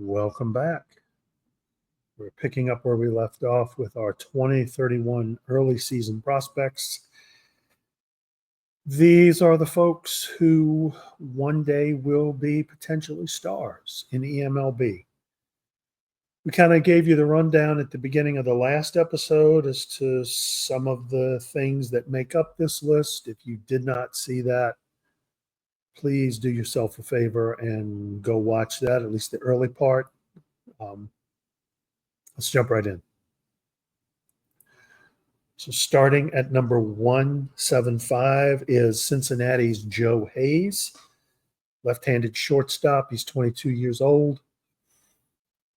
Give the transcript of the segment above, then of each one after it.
Welcome back. We're picking up where we left off with our 2031 early season prospects. These are the folks who one day will be potentially stars in eMLB. We kind of gave you the rundown at the beginning of the last episode as to some of the things that make up this list. If you did not see that, please do yourself a favor and go watch that, at least the early part. Let's jump right in. So starting at number 175 is Cincinnati's Joe Hayes, left-handed shortstop. He's 22 years old.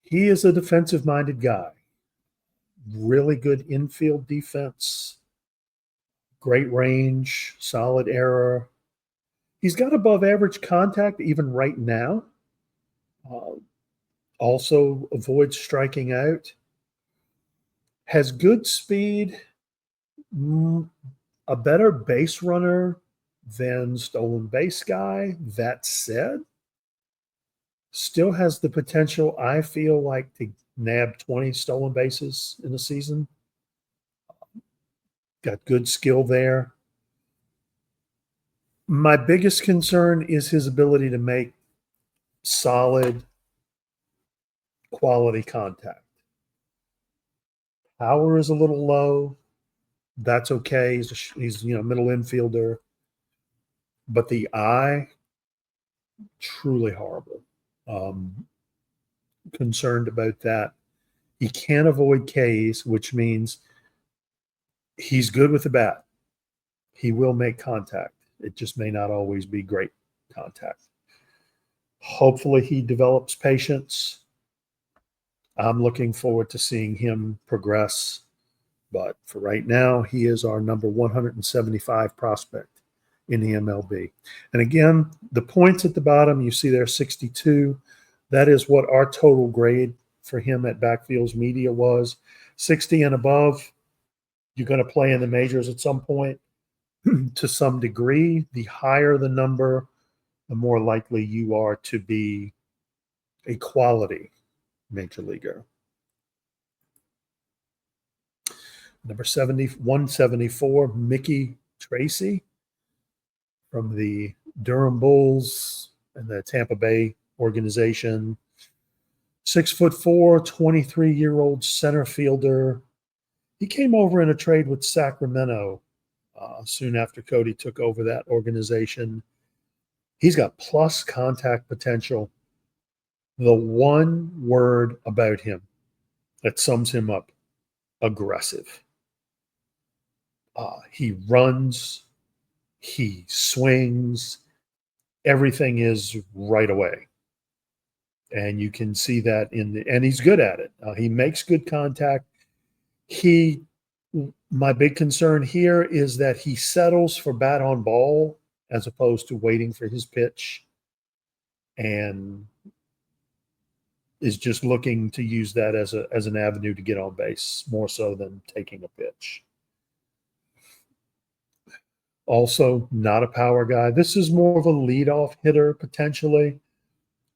He is a defensive-minded guy. Really good infield defense, great range, solid error. He's got above-average contact even right now. Also avoids striking out. Has good speed, a better base runner than stolen base guy. That said, still has the potential, I feel like, to nab 20 stolen bases in a season. Got good skill there. My biggest concern is his ability to make solid, quality contact. Power is a little low. That's okay. He's middle infielder. But the eye, truly horrible. Concerned about that. He can't avoid Ks, which means he's good with the bat. He will make contact. It just may not always be great contact. Hopefully he develops patience. I'm looking forward to seeing him progress. But for right now, he is our number 175 prospect in the eMLB. And again, the points at the bottom, you see there 62. That is what our total grade for him at Backfields Media was. 60 and above, you're going to play in the majors at some point to some degree. The higher the number, the more likely you are to be a quality major leaguer. Number 174, Mickey Tracy from the Durham Bulls and the Tampa Bay organization. 6'4", 23-year-old center fielder. He came over in a trade with Sacramento soon after Cody took over that organization. He's got plus contact potential. The one word about him that sums him up: aggressive. He runs, he swings, everything is right away. And you can see that and he's good at it. He makes good contact. My big concern here is that he settles for bat on ball as opposed to waiting for his pitch, and is just looking to use that as an avenue to get on base more so than taking a pitch. Also, not a power guy. This is more of a leadoff hitter potentially.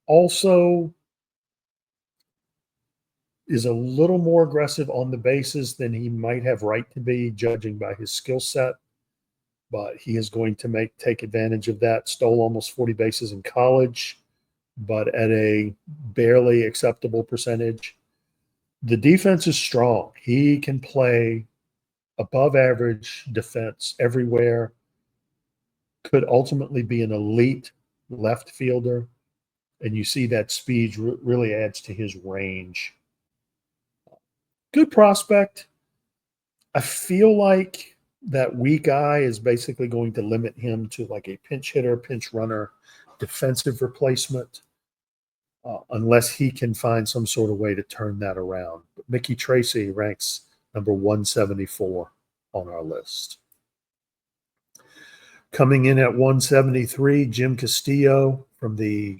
Also, is a little more aggressive on the bases than he might have right to be, judging by his skill set. But he is going to take advantage of that. Stole almost 40 bases in college, but at a barely acceptable percentage. The defense is strong. He can play above average defense everywhere. Could ultimately be an elite left fielder. And you see that speed really adds to his range. Good prospect. I feel like that weak eye is basically going to limit him to like a pinch hitter, pinch runner, defensive replacement, unless he can find some sort of way to turn that around. But Mickey Tracy ranks number 174 on our list. Coming in at 173, Jim Castillo from the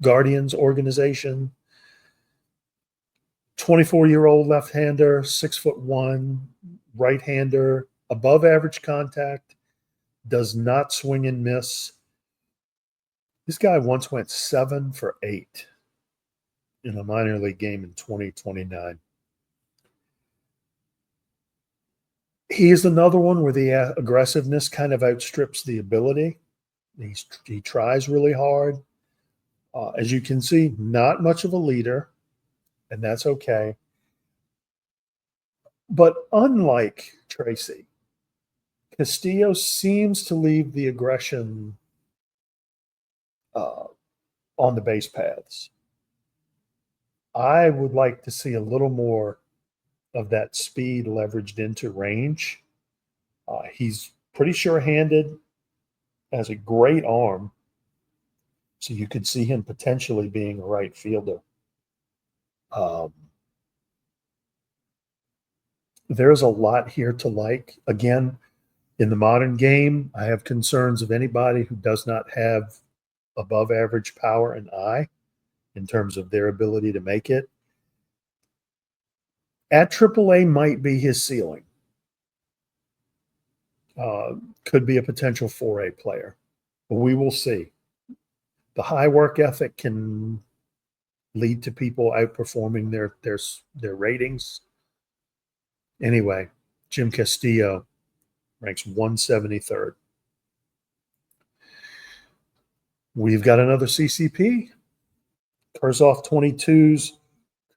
Guardians organization. 24-year-old left-hander, 6'1", right-hander, above average contact, does not swing and miss. This guy once went 7 for 8 in a minor league game in 2029. He is another one where the aggressiveness kind of outstrips the ability. He tries really hard. As you can see, not much of a leader, and that's okay. But unlike Tracy, Castillo seems to leave the aggression on the base paths. I would like to see a little more of that speed leveraged into range. He's pretty sure-handed, has a great arm, so you could see him potentially being a right fielder. There's a lot here to like. Again, in the modern game, I have concerns of anybody who does not have above average power and eye in terms of their ability to make it. At AAA might be his ceiling. Could be a potential 4A player. But we will see. The high work ethic can lead to people outperforming their ratings. Anyway, Jim Castillo ranks 173rd. We've got another CCP. Kurzov 22's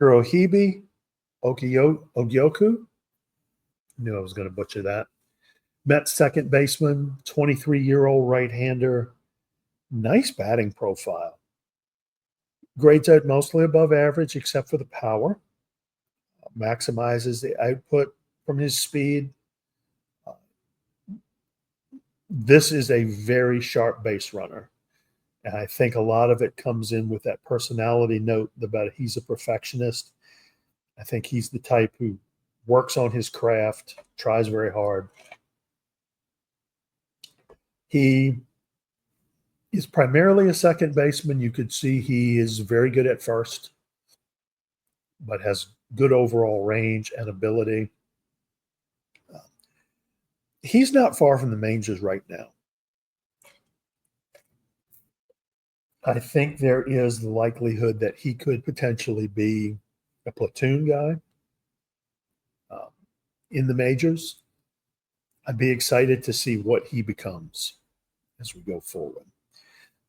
Kurohibi Ogyoku. Knew I was going to butcher that. Mets second baseman, 23-year-old right-hander. Nice batting profile. Grades out mostly above average except for the power. Maximizes the output from his speed. This is a very sharp base runner. And I think a lot of it comes in with that personality note about he's a perfectionist. I think he's the type who works on his craft, tries very hard. He is primarily a second baseman. You could see he is very good at first, but has good overall range and ability. He's not far from the majors right now. I think there is the likelihood that he could potentially be a platoon guy in the majors. I'd be excited to see what he becomes as we go forward.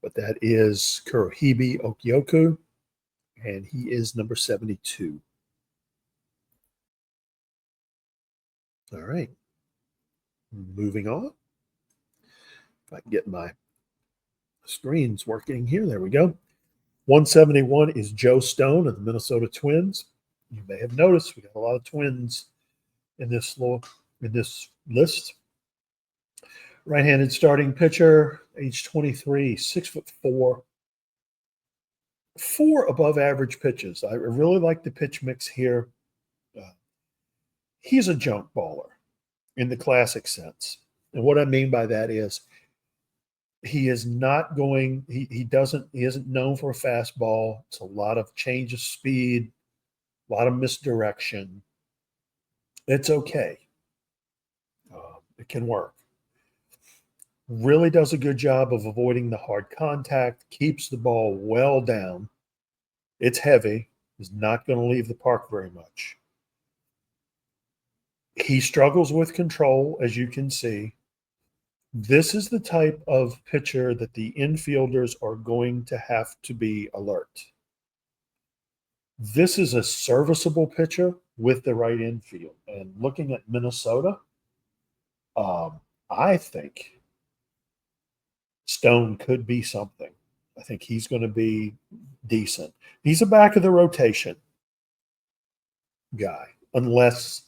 But that is Kurohibi Ogyoku, and he is number 72. All right. Moving on. If I can get my screens working here. There we go. 171 is Joe Stone of the Minnesota Twins. You may have noticed we got a lot of Twins in this list. Right-handed starting pitcher, age 23, 6'4". 4 above average pitches. I really like the pitch mix here. He's a junk baller in the classic sense. And what I mean by that is he is not going, he isn't known for a fastball. It's a lot of change of speed, a lot of misdirection. It's okay. It can work. Really does a good job of avoiding the hard contact, keeps the ball well down. It's heavy, is not going to leave the park very much. He struggles with control, as you can see. This is the type of pitcher that the infielders are going to have to be alert. This is a serviceable pitcher with the right infield. And looking at Minnesota, I think Stone could be something. I think he's going to be decent. He's a back of the rotation guy, unless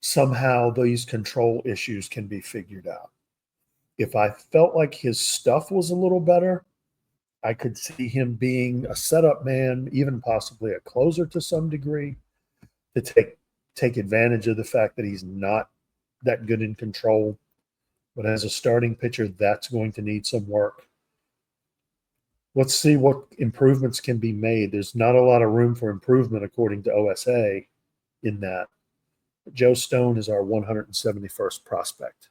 somehow these control issues can be figured out. If I felt like his stuff was a little better, I could see him being a setup man, even possibly a closer to some degree, to take advantage of the fact that he's not that good in control. But as a starting pitcher, that's going to need some work. Let's see what improvements can be made. There's not a lot of room for improvement, according to OSA, in that. But Joe Stone is our 171st prospect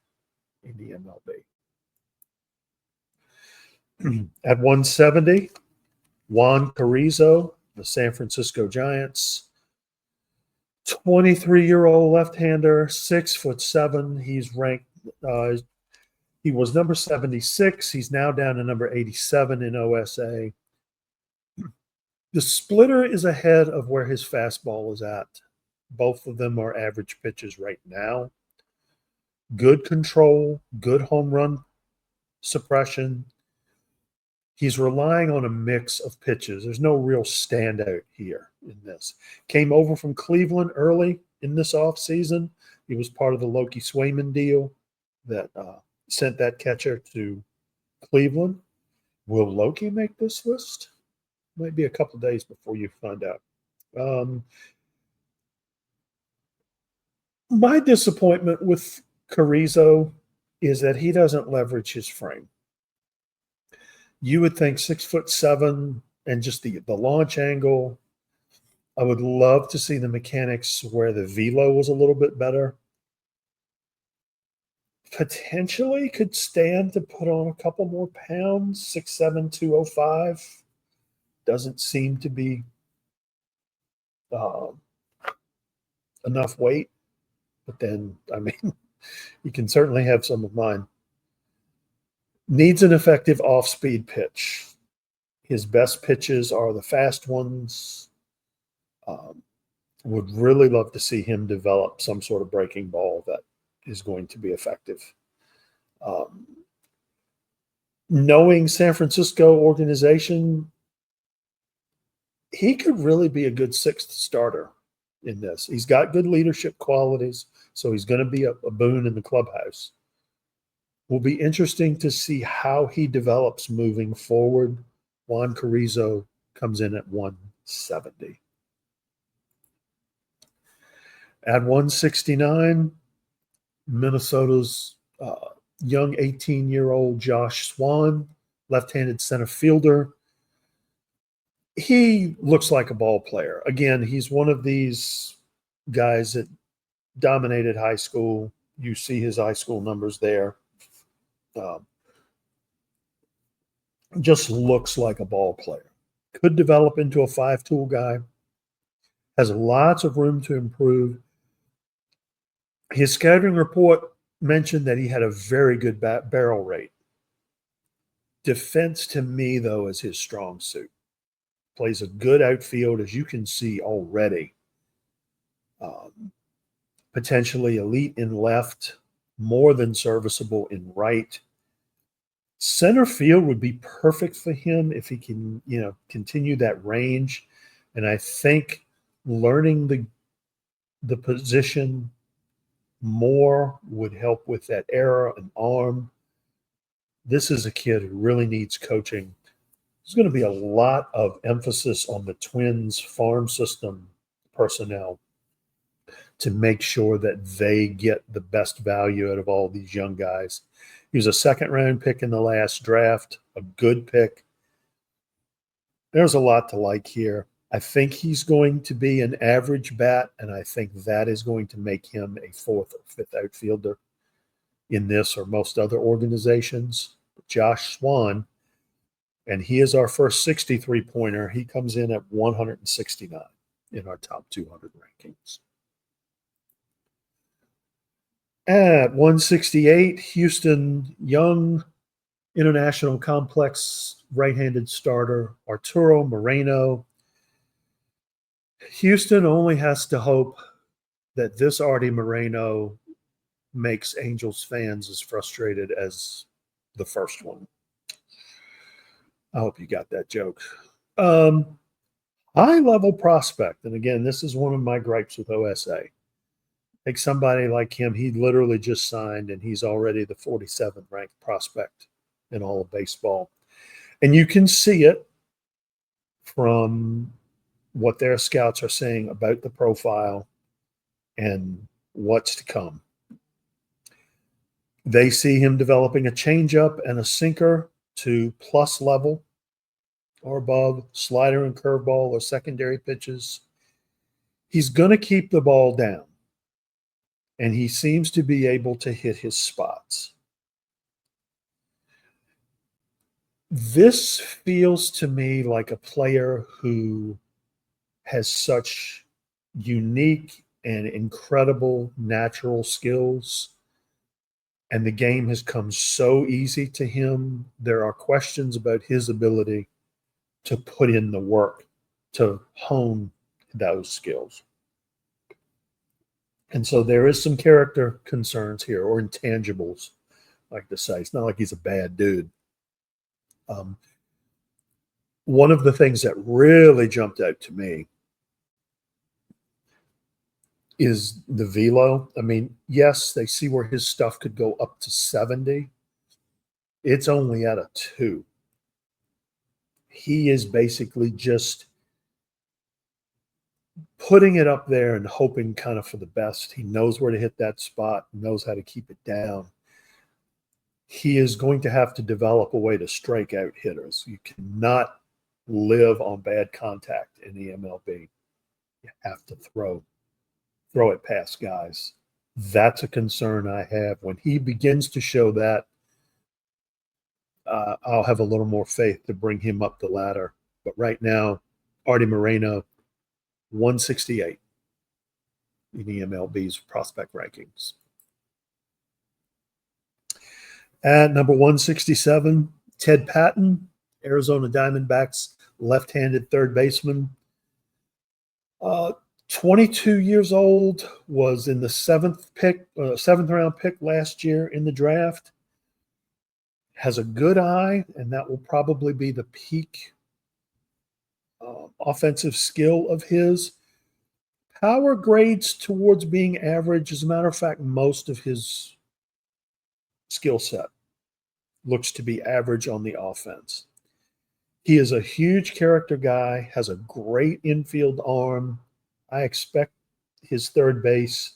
in the eMLB. At 170, Juan Carrizo the San Francisco Giants. 23-year-old left-hander, 6'7". He's ranked. He was number 76. He's now down to number 87 in OSA. The splitter is ahead of where his fastball is at. Both of them are average pitches right now. Good control, good home run suppression. He's relying on a mix of pitches. There's no real standout here in this. Came over from Cleveland early in this offseason. He was part of the Loki Swayman deal that sent that catcher to Cleveland. Will Loki make this list? Might be a couple days before you find out. My disappointment with Carrizo is that he doesn't leverage his frame. You would think 6'7" and just the launch angle. I would love to see the mechanics where the velo was a little bit better. Potentially could stand to put on a couple more pounds. 6'7", 205. Doesn't seem to be enough weight. But then, I mean, you can certainly have some of mine. Needs an effective off-speed pitch. His best pitches are the fast ones. Would really love to see him develop some sort of breaking ball that is going to be effective. Knowing San Francisco organization, he could really be a good sixth starter in this. He's got good leadership qualities, so he's going to be a boon in the clubhouse. Will be interesting to see how he develops moving forward. Juan Carrizo comes in at 170. At 169, Minnesota's young 18-year-old Josh Swan, left-handed center fielder. He looks like a ball player. Again, he's one of these guys that dominated high school. You see his high school numbers there. Just looks like a ball player. Could develop into a five-tool guy. Has lots of room to improve. His scouting report mentioned that he had a very good barrel rate. Defense, to me, though, is his strong suit. Plays a good outfield, as you can see already. Potentially elite in left, more than serviceable in right. Center field would be perfect for him if he can, continue that range. And I think learning the position more would help with that error and arm. This is a kid who really needs coaching. There's going to be a lot of emphasis on the Twins farm system personnel to make sure that they get the best value out of all these young guys. He was a second-round pick in the last draft, a good pick. There's a lot to like here. I think he's going to be an average bat, and I think that is going to make him a fourth or fifth outfielder in this or most other organizations. Josh Swan, and he is our first 63-pointer. He comes in at 169 in our top 200 rankings. At 168, Houston young international complex right-handed starter Arturo Moreno. Houston only has to hope that this Artie Moreno makes Angels fans as frustrated as the first one. I hope you got that joke. High-level prospect, and again, this is one of my gripes with OSA. Take somebody like him, he literally just signed, and he's already the 47th ranked prospect in all of baseball. And you can see it from what their scouts are saying about the profile and what's to come. They see him developing a changeup and a sinker to plus level or above, slider and curveball or secondary pitches. He's going to keep the ball down, and he seems to be able to hit his spots. This feels to me like a player who has such unique and incredible natural skills, and the game has come so easy to him. There are questions about his ability to put in the work to hone those skills. And so there is some character concerns here, or intangibles, like to say. It's not like he's a bad dude. One of the things that really jumped out to me is the velo. I mean, yes, they see where his stuff could go up to 70. It's only at a 2. He is basically just putting it up there and hoping kind of for the best. He knows where to hit that spot, knows how to keep it down. He is going to have to develop a way to strike out hitters. You cannot live on bad contact in the eMLB. You have to throw it past guys. That's a concern I have. When he begins to show that, I'll have a little more faith to bring him up the ladder. But right now, Artie Moreno, 168 in the eMLB's prospect rankings. At number 167, Ted Patton, Arizona Diamondbacks left-handed third baseman. 22 years old, was in the seventh round pick last year in the draft. Has a good eye, and that will probably be the peak offensive skill of his. Power grades towards being average. As a matter of fact, most of his skill set looks to be average on the offense. He is a huge character guy, has a great infield arm. I expect his third base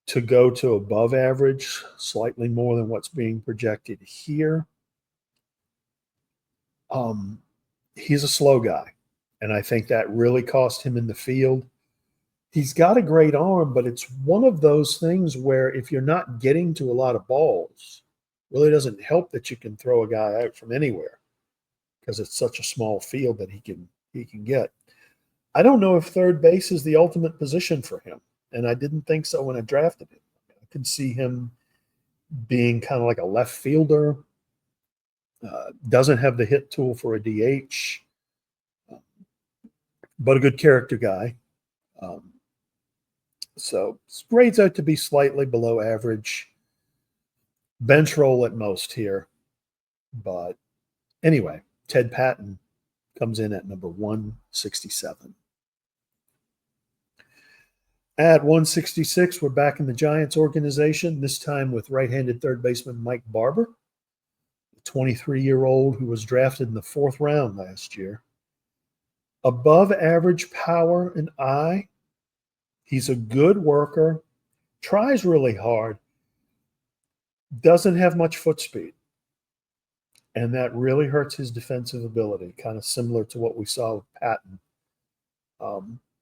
to go to above average, slightly more than what's being projected here. He's a slow guy, and I think that really cost him in the field. He's got a great arm, but it's one of those things where if you're not getting to a lot of balls, really doesn't help that you can throw a guy out from anywhere, because it's such a small field that he can get. I don't know if third base is the ultimate position for him, and I didn't think so when I drafted him. I could see him being kind of like a left fielder, doesn't have the hit tool for a DH, but a good character guy. So grades out to be slightly below average. Bench roll at most here. But anyway, Ted Patton comes in at number 167. At 166, we're back in the Giants organization, this time with right-handed third baseman Mike Barber, a 23-year-old who was drafted in the 4th round last year. Above average power and eye. He's a good worker, tries really hard, doesn't have much foot speed. And that really hurts his defensive ability, kind of similar to what we saw with Patton.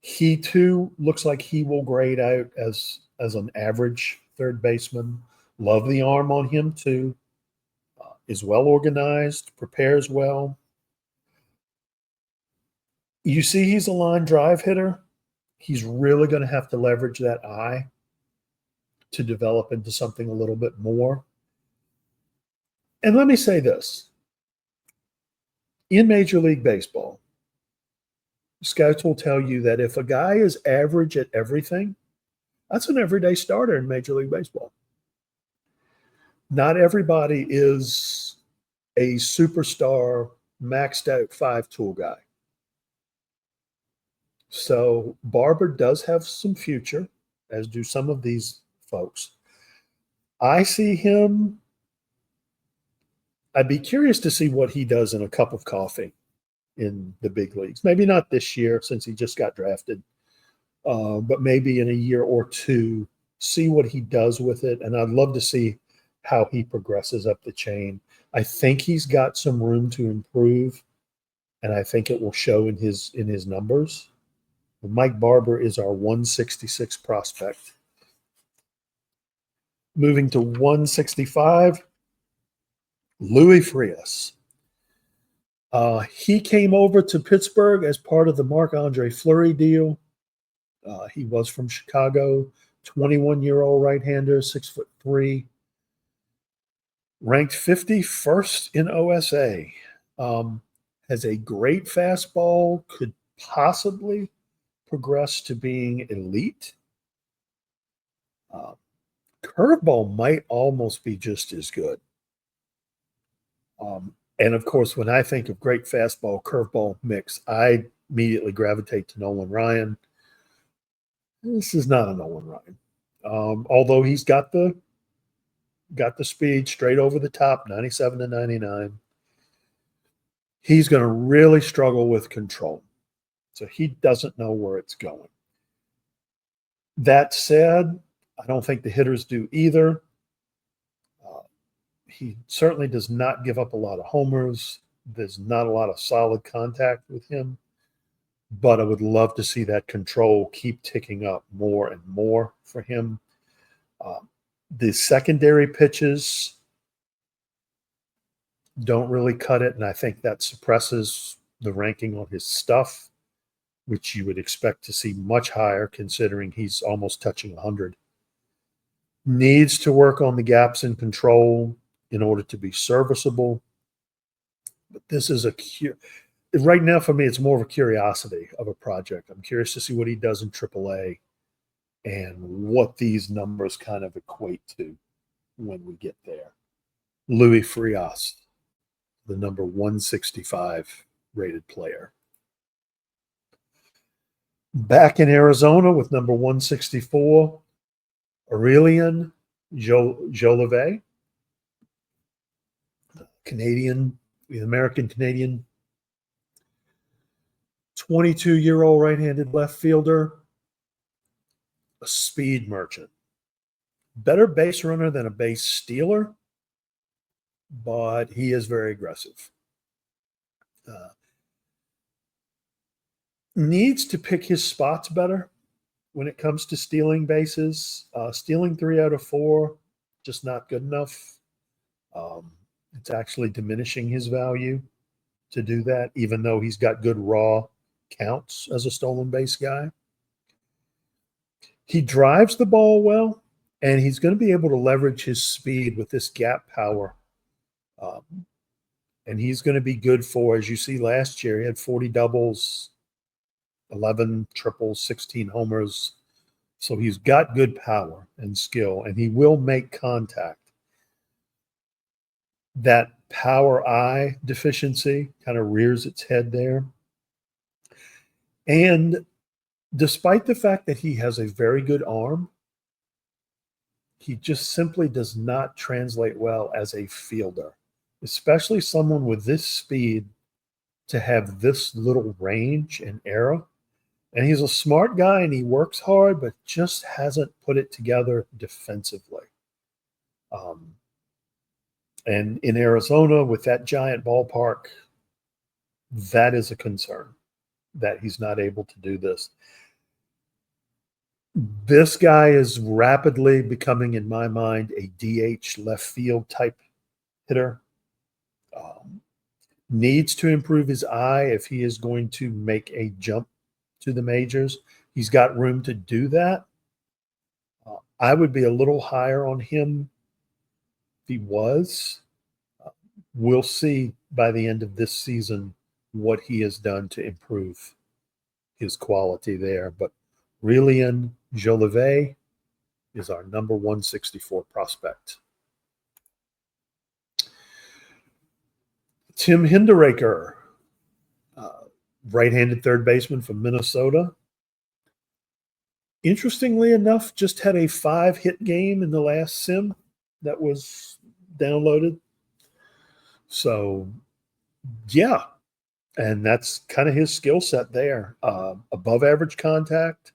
He, too, looks like he will grade out as an average third baseman. Love the arm on him, too. Is well organized, prepares well. You see he's a line drive hitter. He's really going to have to leverage that eye to develop into something a little bit more. And let me say this. In Major League Baseball, scouts will tell you that if a guy is average at everything, that's an everyday starter in Major League Baseball. Not everybody is a superstar, maxed out 5-tool guy. So Barber does have some future, as do some of these folks. I see him. I'd be curious to see what he does in a cup of coffee in the big leagues. Maybe not this year since he just got drafted, but maybe in a year or two, see what he does with it. And I'd love to see how he progresses up the chain. I think he's got some room to improve, and I think it will show in his numbers. Mike Barber is our 166 prospect. Moving to 165, Louis Frias. He came over to Pittsburgh as part of the Marc-Andre Fleury deal. He was from Chicago, 21-year-old right-hander, 6'3", ranked 51st in OSA. Has a great fastball, could possibly progress to being elite. Curveball might almost be just as good. And of course, when I think of great fastball curveball mix, I immediately gravitate to Nolan Ryan. This is not a Nolan Ryan, although he's got the speed straight over the top, 97 to 99. He's going to really struggle with control, so he doesn't know where it's going. That said, I don't think the hitters do either. He certainly does not give up a lot of homers. There's not a lot of solid contact with him, but I would love to see that control keep ticking up more and more for him. The secondary pitches don't really cut it, and I think that suppresses the ranking on his stuff, which you would expect to see much higher considering he's almost touching 100. Needs to work on the gaps in control in order to be serviceable. But this is right now for me, it's more of a curiosity of a project. I'm curious to see what he does in AAA and what these numbers kind of equate to when we get there. Louis Frias, the number 165 rated player. Back in Arizona with number 164, Aurelien Jolivet, Canadian, the American-Canadian, 22-year-old right-handed left fielder, a speed merchant. Better base runner than a base stealer, but he is very aggressive. Needs to pick his spots better when it comes to stealing bases. Stealing 3 out of 4, just not good enough. It's actually diminishing his value to do that, even though he's got good raw counts as a stolen base guy. He drives the ball well, and he's going to be able to leverage his speed with this gap power. And he's going to be good for, as you see last year, he had 40 doubles, 11 triples, 16 homers. So he's got good power and skill, and he will make contact. That power eye deficiency kind of rears its head there. And despite the fact that he has a very good arm, he just simply does not translate well as a fielder, especially someone with this speed to have this little range and error. And he's a smart guy and he works hard, but just hasn't put it together defensively. And in Arizona, with that giant ballpark, that is a concern that he's not able to do this. This guy is rapidly becoming, in my mind, a DH left field type hitter. Needs to improve his eye if he is going to make a jump to the majors. He's got room to do that. I would be a little higher on him if he was. We'll see by the end of this season what he has done to improve his quality there. But Aurelien Jolivet is our number 164 prospect. Tim Hinderaker, right-handed third baseman from Minnesota. Interestingly enough, just had a 5-hit game in the last sim that was downloaded. So, yeah, and that's kind of his skill set there. Above average contact,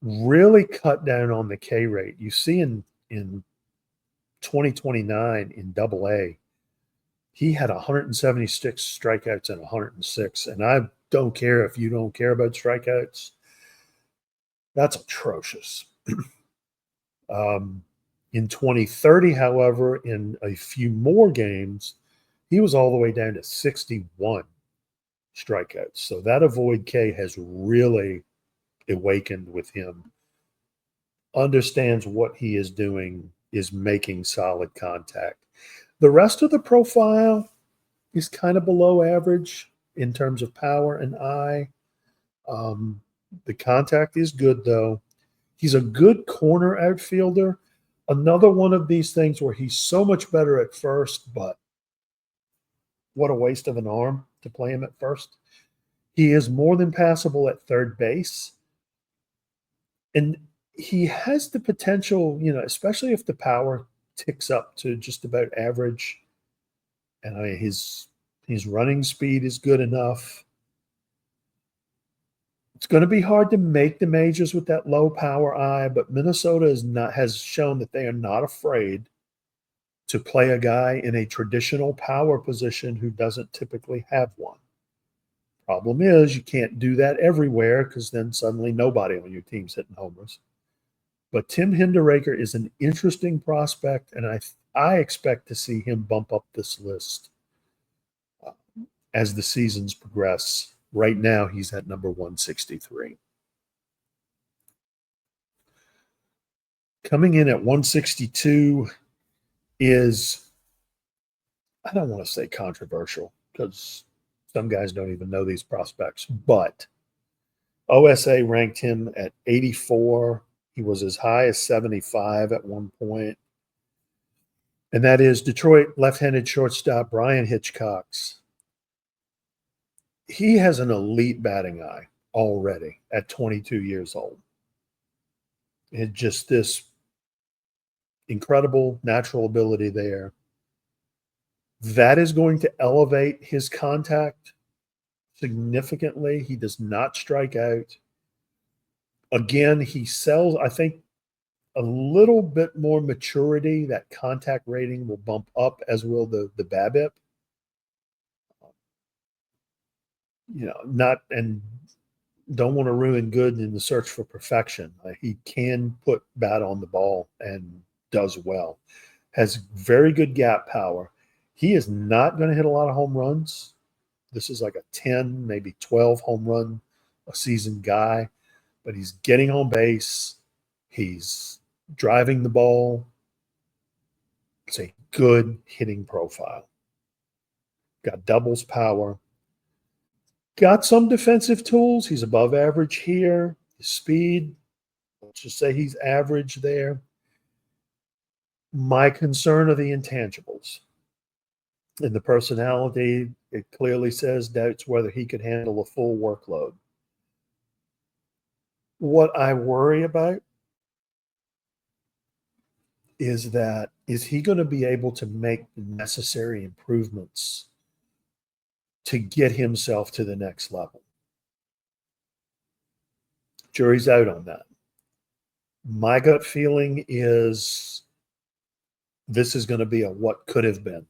really cut down on the K rate. You see in 2029 in AA, he had 176 strikeouts and 106. And I don't care if you don't care about strikeouts. That's atrocious. In 2030, however, in a few more games, He was all the way down to 61 strikeouts. So that avoid K has really awakened with him. Understands what he is doing, is making solid contact. The rest of the profile is kind of below average in terms of power and eye. The contact is good, though. He's a good corner outfielder. Another one of these things where he's so much better at first, but what a waste of an arm to play him at first. He is more than passable at third base. And he has the potential, especially if the power ticks up to just about average. And I mean, his running speed is good enough. It's going to be hard to make the majors with that low power eye, but Minnesota has shown that they are not afraid to play a guy in a traditional power position who doesn't typically have one. Problem is, you can't do that everywhere because then suddenly nobody on your team's hitting homers. But Tim Hinderaker is an interesting prospect, and I expect to see him bump up this list as the seasons progress. Right now, he's at number 163. Coming in at 162 is, I don't want to say controversial because some guys don't even know these prospects, but OSA ranked him at 84. He was as high as 75 at one point. And that is Detroit left-handed shortstop Brian Hitchcox. He has an elite batting eye already at 22 years old. It's just this incredible natural ability there. That is going to elevate his contact significantly. He does not strike out. Again, he sells, I think, a little bit more maturity. That contact rating will bump up, as will the BABIP. Not, and don't want to ruin good in the search for perfection. He can put bat on the ball and does well. Has very good gap power. He is not going to hit a lot of home runs. This is like a 10, maybe 12 home run a season guy, but he's getting on base. He's driving the ball. It's a good hitting profile. Got doubles power. Got some defensive tools. He's above average here. His speed, let's just say he's average there. My concern are the intangibles. In the personality, it clearly says doubts whether he could handle a full workload. What I worry about is he going to be able to make the necessary improvements to get himself to the next level? Jury's out on that. My gut feeling is this is going to be a what could have been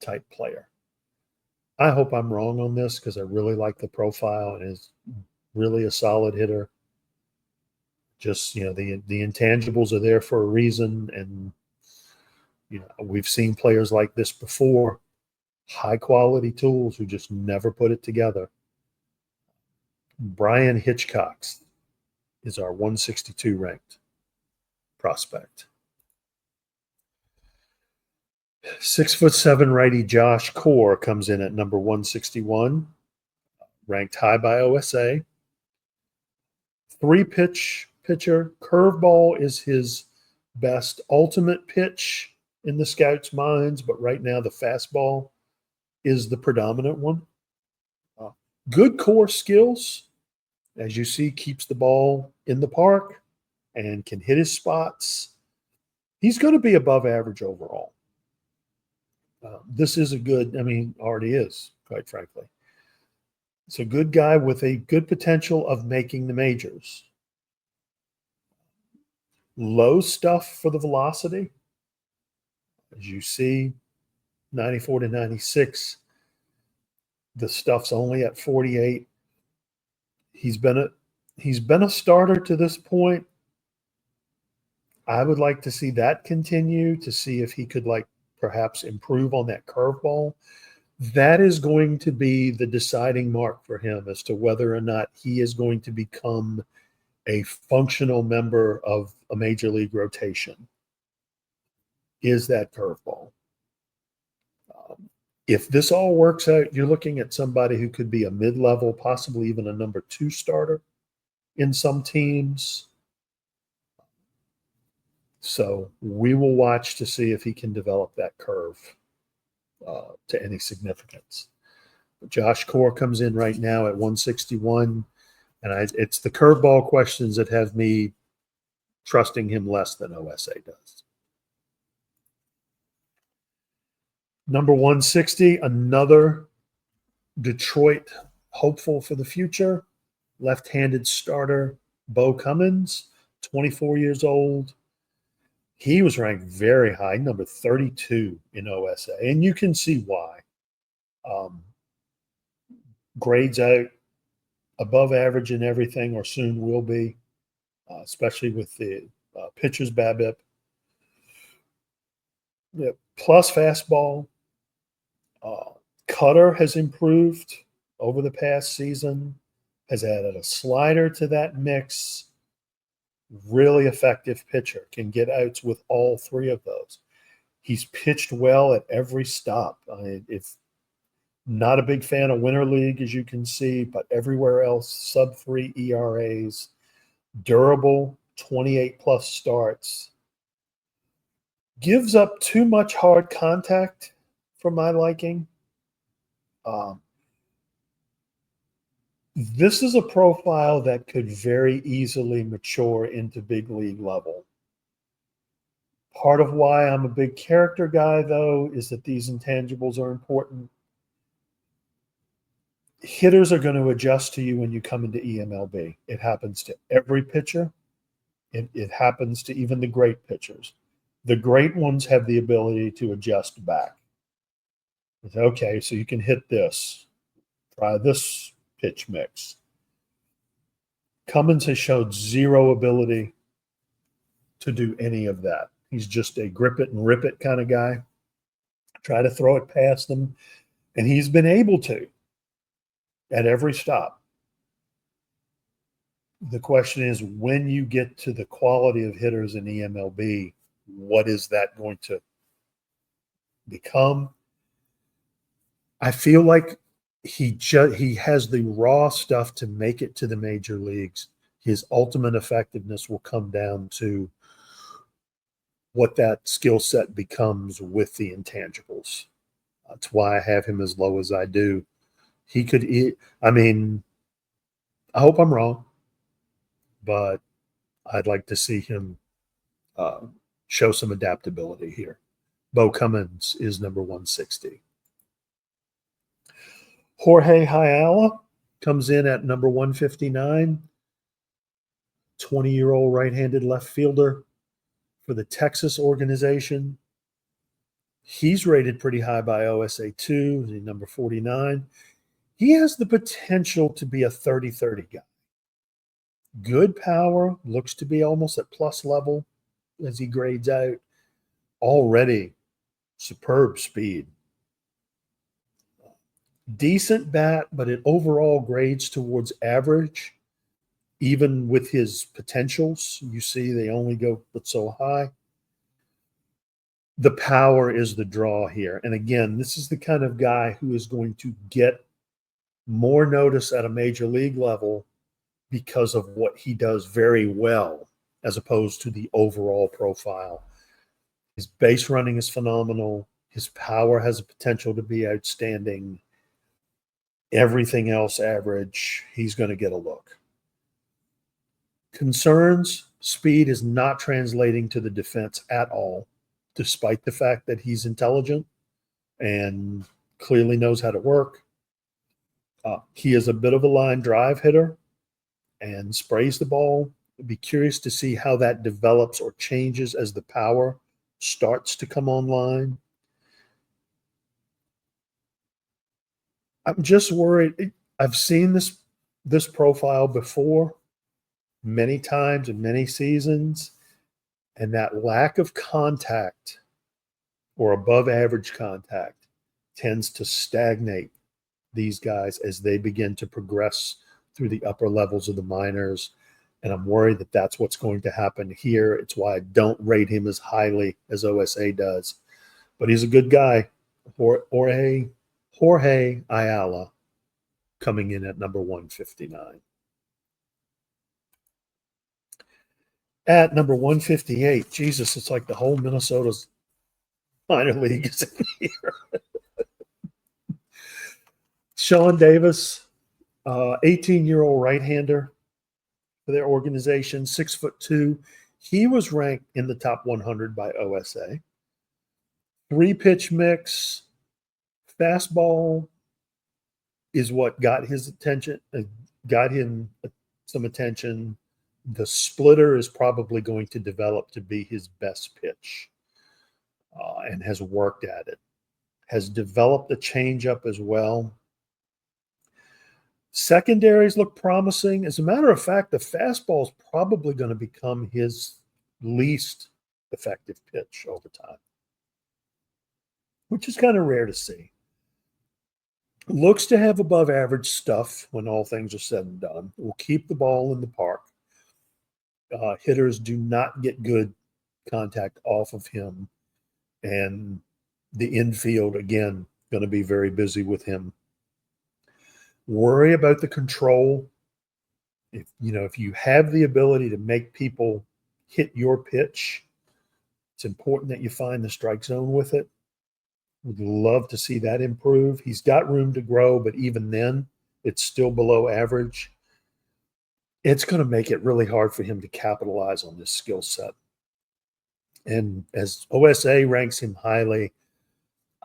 type player. I hope I'm wrong on this because I really like the profile and is really a solid hitter. Just, the intangibles are there for a reason. And, we've seen players like this before, high quality tools who just never put it together. Brian Hitchcox is our 162 ranked prospect. 6'7" righty Josh Core comes in at number 161, ranked high by OSA. 3-pitch pitcher. Curveball is his best ultimate pitch in the scouts' minds, but right now the fastball is the predominant one. Good core skills. As you see, keeps the ball in the park and can hit his spots. He's going to be above average overall. This is already is, quite frankly. It's a good guy with a good potential of making the majors. Low stuff for the velocity. As you see, 94 to 96. The stuff's only at 48. He's been a starter to this point. I would like to see that continue, to see if he could perhaps improve on that curveball. That is going to be the deciding mark for him as to whether or not he is going to become a functional member of a major league rotation. Is that curveball? If this all works out, you're looking at somebody who could be a mid-level, possibly even a number 2 starter in some teams. So we will watch to see if he can develop that curve to any significance. Josh Core comes in right now at 161, and it's the curveball questions that have me trusting him less than OSA does. Number 160, another Detroit hopeful for the future, left-handed starter Bo Cummins, 24 years old. He was ranked very high, number 32 in OSA, and you can see why. Grades out above average in everything, or soon will be, especially with the pitcher's BABIP. Plus fastball. Cutter has improved over the past season, has added a slider to that mix. Really effective pitcher, can get outs with all 3 of those. He's pitched well at every stop. It's not a big fan of Winter League, as you can see, but everywhere else, sub-3 ERAs, durable, 28-plus starts. Gives up too much hard contact for my liking. This is a profile that could very easily mature into big league level. Part of why I'm a big character guy, though, is that these intangibles are important. Hitters are going to adjust to you when you come into eMLB. It happens to every pitcher. It happens to even the great pitchers. The great ones have the ability to adjust back. Okay, so you can hit this. Try this pitch mix. Cummins has showed zero ability to do any of that. He's just a grip it and rip it kind of guy. Try to throw it past them, and he's been able to at every stop. The question is, when you get to the quality of hitters in eMLB, what is that going to become? I feel like he has the raw stuff to make it to the major leagues. His ultimate effectiveness will come down to what that skill set becomes with the intangibles. That's why I have him as low as I do. He could, I hope I'm wrong, but I'd like to see him show some adaptability here. Bo Cummins is number 160. Jorge Hayala comes in at number 159, 20-year-old right-handed left fielder for the Texas organization. He's rated pretty high by OSA 2, number 49. He has the potential to be a 30-30 guy. Good power, looks to be almost at plus level as he grades out. Already superb speed. Decent bat, but it overall grades towards average. Even with his potentials, you see they only go but so high. The power is the draw here. And again, this is the kind of guy who is going to get more notice at a major league level because of what he does very well, as opposed to the overall profile. His base running is phenomenal. His power has a potential to be outstanding. Everything else average, he's going to get a look. Concerns, speed is not translating to the defense at all, despite the fact that he's intelligent and clearly knows how to work. He is a bit of a line drive hitter and sprays the ball. I'd be curious to see how that develops or changes as the power starts to come online. I'm just worried. I've seen this profile before many times in many seasons, and that lack of contact or above average contact tends to stagnate these guys as they begin to progress through the upper levels of the minors. And I'm worried that that's what's going to happen here. It's why I don't rate him as highly as OSA does. But he's a good guy. Jorge Ayala coming in at number 159. At number 158, Jesus, it's like the whole Minnesota's minor league is in here. Sean Davis, 18-year-old right-hander for their organization, 6'2". He was ranked in the top 100 by OSA. 3-pitch mix, fastball is what got his attention, got him some attention. The splitter is probably going to develop to be his best pitch, and has worked at it. Has developed a changeup as well. Secondaries look promising. As a matter of fact, the fastball is probably going to become his least effective pitch over time, which is kind of rare to see. Looks to have above average stuff when all things are said and done. Will keep the ball in the park. Hitters do not get good contact off of him. And the infield, again, going to be very busy with him. Worry about the control. If you have the ability to make people hit your pitch, it's important that you find the strike zone with it. Would love to see that improve. He's got room to grow, but even then, it's still below average. It's going to make it really hard for him to capitalize on this skill set. And as OSA ranks him highly,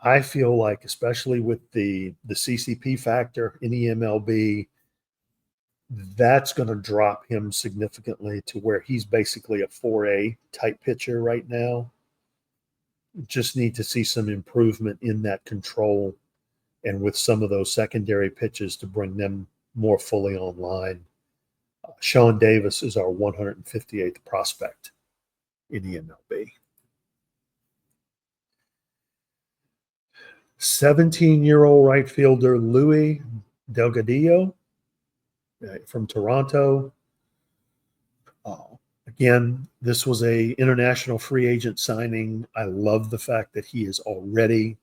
I feel like, especially with the CCP factor in eMLB, that's going to drop him significantly to where he's basically a 4A type pitcher right now. Just need to see some improvement in that control and with some of those secondary pitches to bring them more fully online. Sean Davis is our 158th prospect in eMLB. 17-year-old right fielder Louis Delgadillo from Toronto. Again, this was a international free agent signing. I love the fact that he is already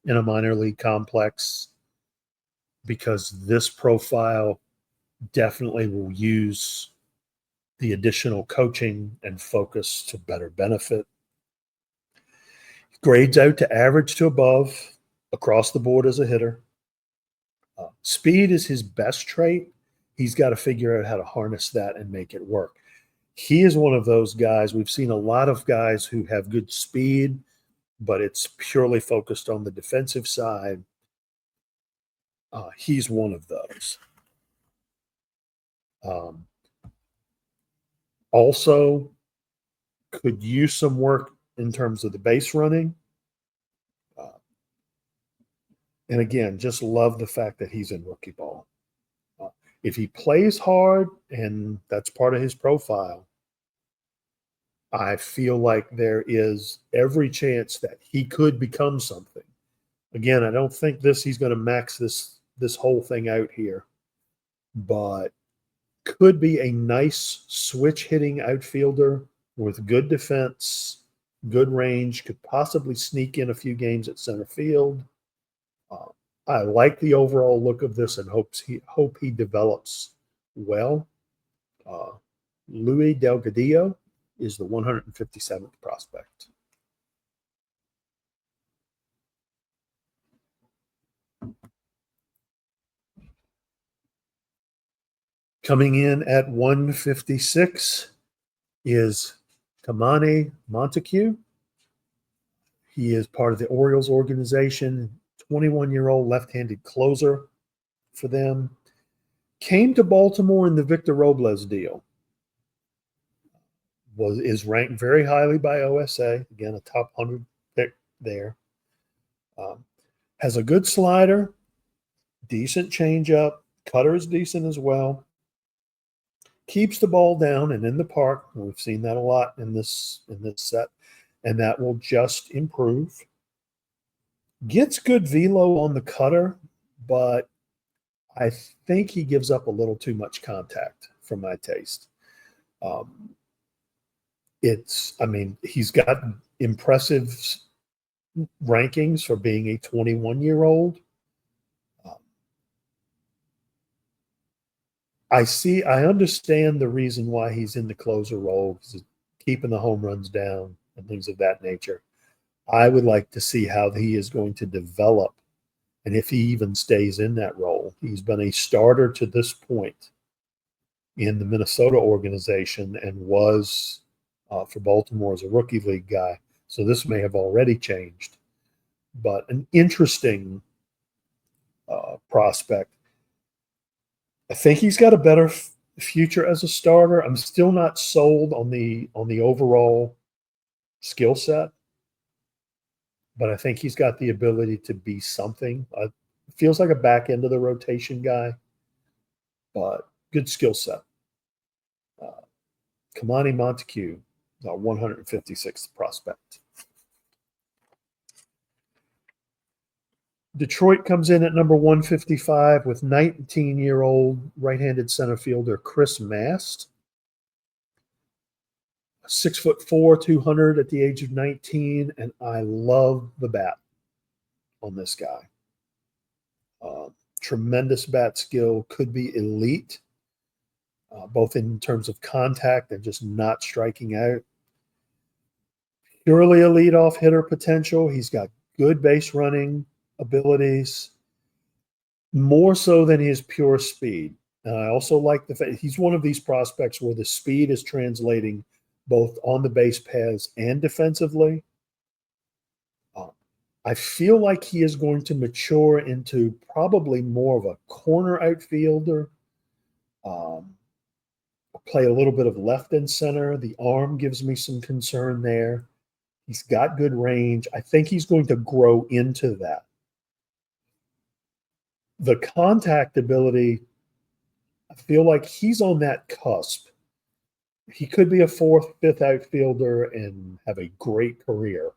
in a minor league complex, because this profile definitely will use the additional coaching and focus to better benefit. Grades out to average to above across the board as a hitter. Speed is his best trait. He's got to figure out how to harness that and make it work. He is one of those guys. We've seen a lot of guys who have good speed, but it's purely focused on the defensive side. He's one of those. Also, could use some work in terms of the base running. And again, just love the fact that he's in rookie ball. If he plays hard, and that's part of his profile, I feel like there is every chance that he could become something. Again, I don't think he's going to max this whole thing out here, but could be a nice switch hitting outfielder with good defense, good range, could possibly sneak in a few games at center field. I like the overall look of this and hope he develops well. Louis Delgadillo is the 157th prospect. Coming in at 156 is Kamani Montague. He is part of the Orioles organization, 21-year-old left-handed closer for them. Came to Baltimore in the Victor Robles deal. Is ranked very highly by OSA. Again, a top 100 pick there. Has a good slider, decent changeup. Cutter is decent as well. Keeps the ball down and in the park. We've seen that a lot in this set, and that will just improve. Gets good velo on the cutter, but I think he gives up a little too much contact for my taste. Um, I mean, he's got impressive rankings for being a 21-year-old. I understand the reason why he's in the closer role, because keeping the home runs down and things of that nature. I would like to see how he is going to develop and if he even stays in that role. He's been a starter to this point in the Minnesota organization and was for Baltimore as a rookie league guy. So this may have already changed, but an interesting prospect. I think he's got a better future as a starter. I'm still not sold on the overall skill set, but I think he's got the ability to be something. Feels like a back end of the rotation guy, but good skill set. Kamani Montague, 156th prospect. Detroit comes in at number 155 with 19-year-old right-handed center fielder Chris Mast. 6'4", 200 at the age of 19, and I love the bat on this guy. Tremendous bat skill, could be elite, both in terms of contact and just not striking out. Purely a leadoff hitter potential. He's got good base running abilities, more so than his pure speed. And I also like the fact he's one of these prospects where the speed is translating both on the base paths and defensively. I feel like he is going to mature into probably more of a corner outfielder, play a little bit of left and center. The arm gives me some concern there. He's got good range. I think he's going to grow into that. The contact ability, I feel like he's on that cusp. He could be a fourth, fifth outfielder and have a great career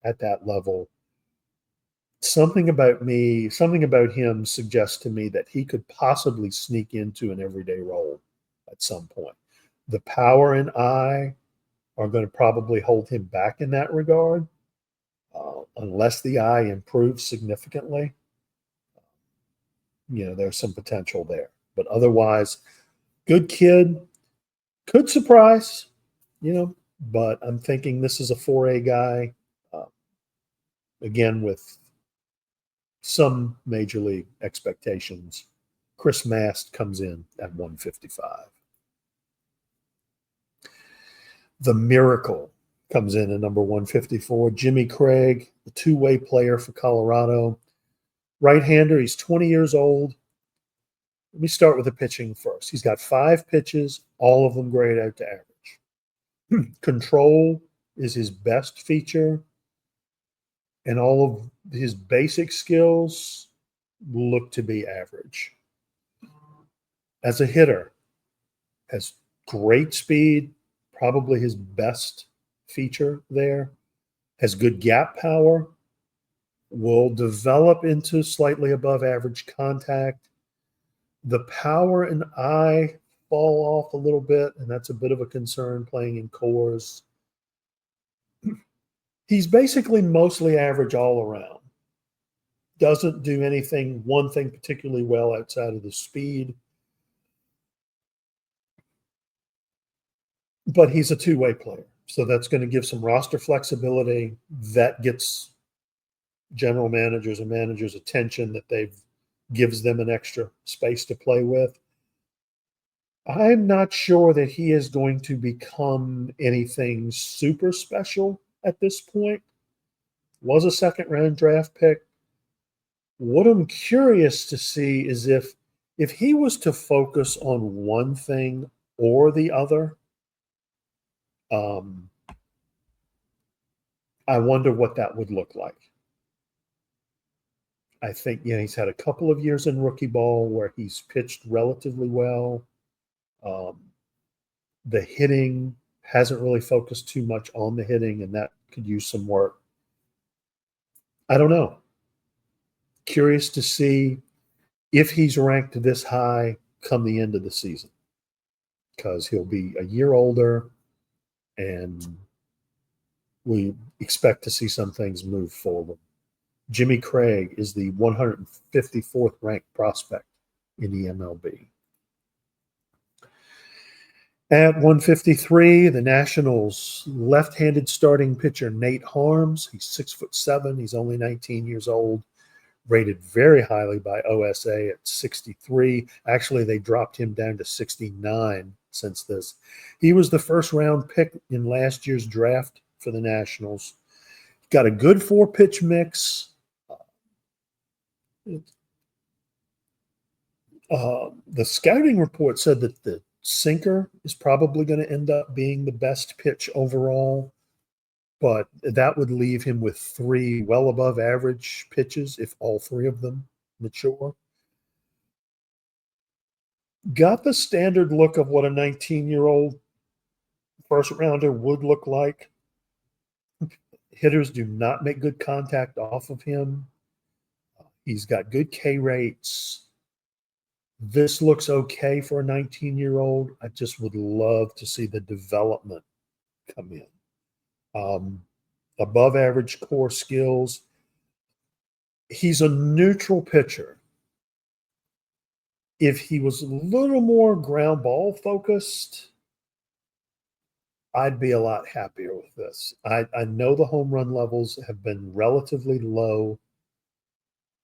at that level. Something about him suggests to me that he could possibly sneak into an everyday role at some point. The power and eye are going to probably hold him back in that regard, unless the eye improves significantly. There's some potential there. But otherwise, good kid, could surprise, but I'm thinking this is a 4A guy, again, with some major league expectations. Chris Mast comes in at 155. The Miracle comes in at number 154. Jimmy Craig, the two-way player for Colorado. Right-hander, he's 20 years old. Let me start with the pitching first. He's got 5 pitches, all of them grade out to average. Control is his best feature, and all of his basic skills look to be average. As a hitter, has great speed, probably his best feature there. Has good gap power, will develop into slightly above average contact. The power and eye fall off a little bit, and that's a bit of a concern playing in cores. He's basically mostly average all around. Doesn't do one thing particularly well outside of the speed. But he's a two-way player, so that's going to give some roster flexibility. That gets general managers and managers' attention, that gives them an extra space to play with. I'm not sure that he is going to become anything super special at this point. Was a second-round draft pick. What I'm curious to see is if he was to focus on one thing or the other, I wonder what that would look like. I think, he's had a couple of years in rookie ball where he's pitched relatively well. The hitting hasn't really focused too much on the hitting, and that could use some work. I don't know. Curious to see if he's ranked this high come the end of the season, because he'll be a year older and we expect to see some things move forward. Jimmy Craig is the 154th ranked prospect in the eMLB. At 153, the Nationals left-handed starting pitcher Nate Harms. He's 6'7". He's only 19 years old. Rated very highly by OSA at 63. Actually, they dropped him down to 69 since this. He was the first-round pick in last year's draft for the Nationals. Got a good 4-pitch mix. The scouting report said that the sinker is probably going to end up being the best pitch overall, but that would leave him with 3 well above average pitches if all 3 of them mature. Got the standard look of what a 19-year-old first rounder would look like. Hitters do not make good contact off of him. He's got good K rates. This looks okay for a 19-year-old. I just would love to see the development come in. Above average core skills. He's a neutral pitcher. If he was a little more ground ball focused, I'd be a lot happier with this. I know the home run levels have been relatively low.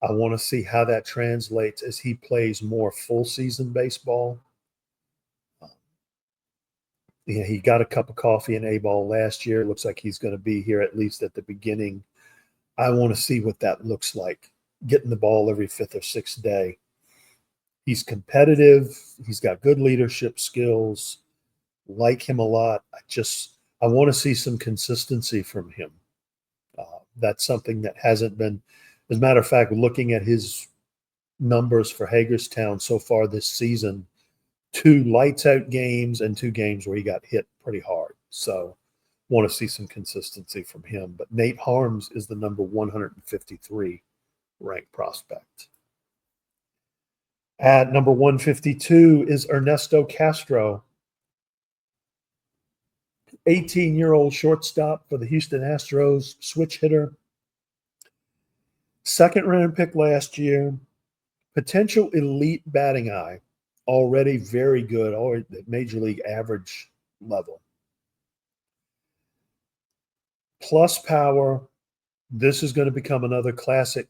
I want to see how that translates as he plays more full season baseball. Yeah, he got a cup of coffee in A-ball last year. Looks like he's going to be here at least at the beginning. I want to see what that looks like, getting the ball every 5th or 6th day. He's competitive. He's got good leadership skills. Like him a lot. I want to see some consistency from him. That's something that hasn't been. As a matter of fact, looking at his numbers for Hagerstown so far this season, 2 lights out games and 2 games where he got hit pretty hard. So want to see some consistency from him. But Nate Harms is the number 153 ranked prospect. At number 152 is Ernesto Castro, 18-year-old shortstop for the Houston Astros, switch hitter. 2nd round pick last year. Potential elite batting eye. Already very good, already at major league average level. Plus power. This is going to become another classic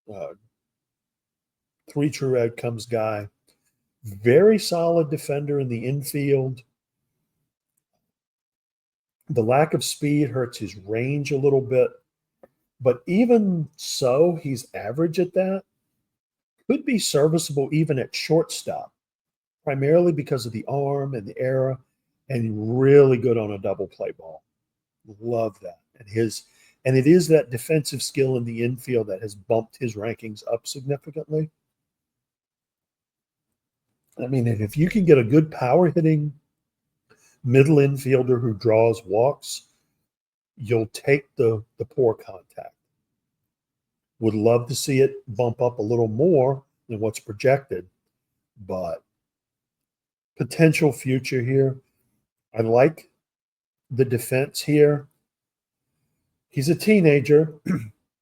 3 true outcomes guy. Very solid defender in the infield. The lack of speed hurts his range a little bit. But even so, he's average at that. Could be serviceable even at shortstop, primarily because of the arm and the era, and really good on a double play ball. Love that. And it is that defensive skill in the infield that has bumped his rankings up significantly. I mean, if you can get a good power hitting middle infielder who draws walks, you'll take the poor contact. Would love to see it bump up a little more than what's projected, but potential future here. I like the defense here. He's a teenager,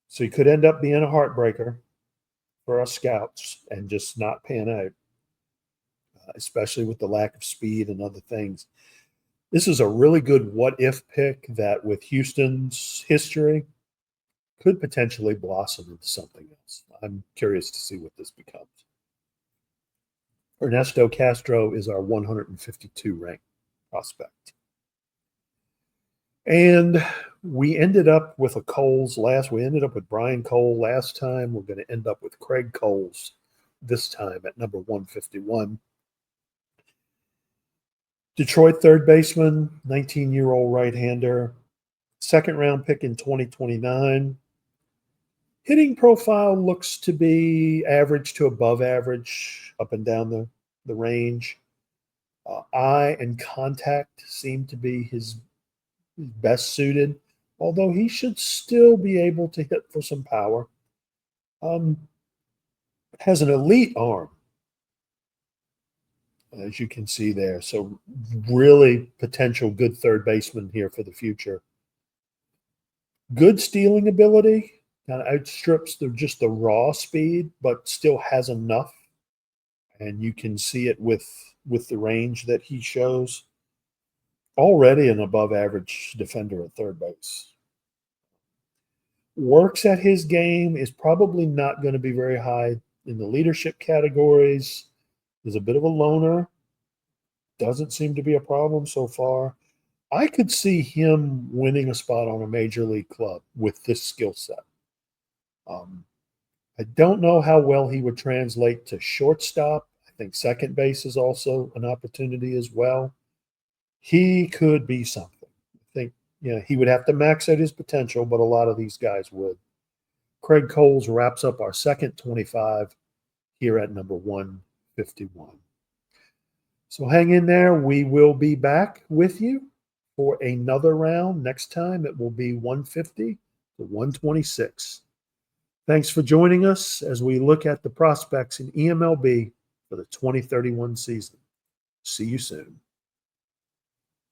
so he could end up being a heartbreaker for us scouts and just not pan out, especially with the lack of speed and other things. This is a really good what-if pick that, with Houston's history, could potentially blossom into something else. I'm curious to see what this becomes. Ernesto Castro is our 152 ranked prospect. And we ended up with we ended up with Brian Cole last time. We're going to end up with Craig Coles this time at number 151. Detroit third baseman, 19-year-old right-hander, 2nd round pick in 2029. Hitting profile looks to be average to above average, up and down the range. Eye and contact seem to be his best suited. although he should still be able to hit for some power. Has an elite arm, as you can see there. So really potential good third baseman here for the future. Good stealing ability, kind of outstrips just the raw speed, but still has enough. And you can see it with the range that he shows. Already an above average defender at third base. Works at his game, is probably not going to be very high in the leadership categories. Is a bit of a loner. Doesn't seem to be a problem so far. I could see him winning a spot on a major league club with this skill set. I don't know how well he would translate to shortstop. I think second base is also an opportunity as well. He could be something. I think he would have to max out his potential, but a lot of these guys would. Craig Coles wraps up our second 25 here at number 151. So hang in there. We will be back with you for another round. Next time it will be 150 to 126. Thanks for joining us as we look at the prospects in eMLB for the 2031 season. See you soon.